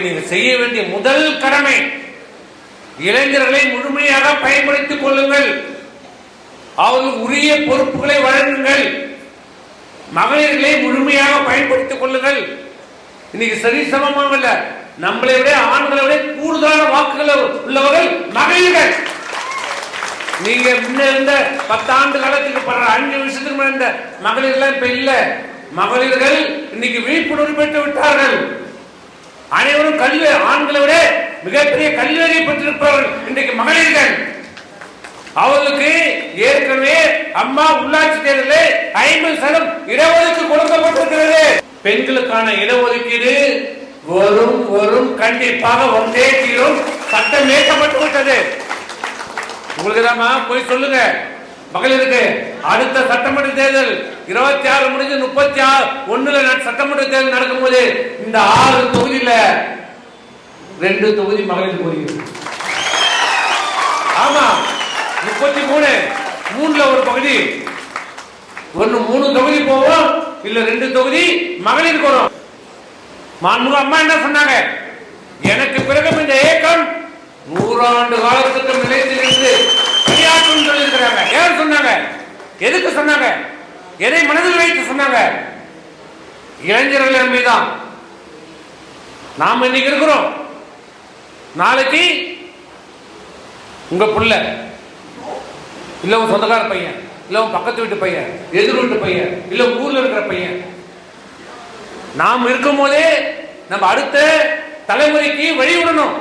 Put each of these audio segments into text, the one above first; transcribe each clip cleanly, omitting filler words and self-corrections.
நீங்கள் செய்ய வேண்டிய முதல் கடமை, இளைஞர்களை முழுமையாக பயன்படுத்திக் கொள்ளுங்கள், அவர்கள் உரிய பொறுப்புகளை வழங்குங்கள், மகளிர்களை முழுமையாக பயன்படுத்திக் கொள்ளுங்கள். இன்னைக்கு சரிசமமாக இல்ல, நம்மளை விட ஆண்களை விட கூடுதலான வாக்குகள் உள்ளவர்கள் மகளிர்கள். நீங்க முன்ன இருந்த 10 ஆண்டு காலத்துக்கு 5 வருஷத்துக்கு இருந்த மகளிர்கள் இப்ப இல்ல. மகளிர்கள் இன்னைக்கு விழிப்புணர்வு பெற்று விட்டார்கள். அனைவரும் கல்வி, ஆண்களை விட மிகப்பெரிய கல்வியை பெற்றிருப்பவர்கள் இன்றைக்கு மகளிர்கள். அவர்களுக்கு ஏற்கனவே அம்மா உள்ளாட்சி தேர்தலில் 50% இடஒதுக்கீடு கொடுக்கப்பட்டிருக்கிறது. பெண்களுக்கான இடஒதுக்கீடு வரும் கண்டிப்பாக வந்தே தீரும். சட்டம் ஏற்கப்பட்டு விட்டது. உங்களுக்கு தான் போய் சொல்லுங்க மகளிருக்கு. அடுத்த சட்டமன்ற தேர்தல் 26 முடிஞ்சு 31 சட்டமன்ற தேர்தல் நடக்கும்போது இந்த 6 தொகுதியில 2 தொகுதி மகளிர் போகிறது. ஆமா, 33 ஒரு பகுதி, 3 தொகுதி போவோம், இல்ல 2 தொகுதி மகளிருக்கு வரும். மாண்புமிகு அம்மா என்ன சொன்னாங்க? எனக்கு பிறகு இந்த இயக்கம் 100 ஆண்டு காலத்துக்கு நிலைத்திருந்து பணியாற்றும் சொல்லியிருக்கிறாங்க. யார் சொன்னாங்க? எதுக்கு சொன்னாங்க? எதை மனதில் வைத்து சொன்னாங்க? இளைஞர்கள் மீதான். நாம் இன்னைக்கு இருக்கிறோம், நாளைக்கு உங்க புள்ள, இல்ல உங்க சொந்தக்கார பையன், இல்ல உங்க பக்கத்து வீட்டு பையன், எதிர் வீட்டு பையன், இல்ல ஊர்ல இருக்கிற பையன். நாம் இருக்கும் போதே நம்ம அடுத்த தலைமுறைக்கு வழிவிடணும்.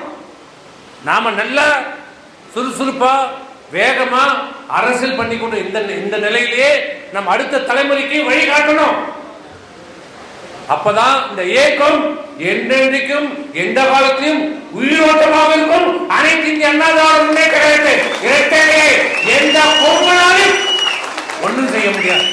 நாம நல்லா சுறுசுறுப்பா வேகமா அரசியல் பண்ணிக்கொண்டு இந்த நிலையிலேயே நம்ம அடுத்த தலைமுறைக்கு வழிகாட்டணும். அப்பதான் இந்த இயக்கம் என்றென்றைக்கும் எந்த காலத்திலும் உயிரோட்டமாக இருக்கும். அனைத்து இந்திய அண்ணா திராவிட முன்னேற்ற கழகத்தை இரட்டையை எந்த பொருளாலும் ஒன்றும் செய்ய முடியாது.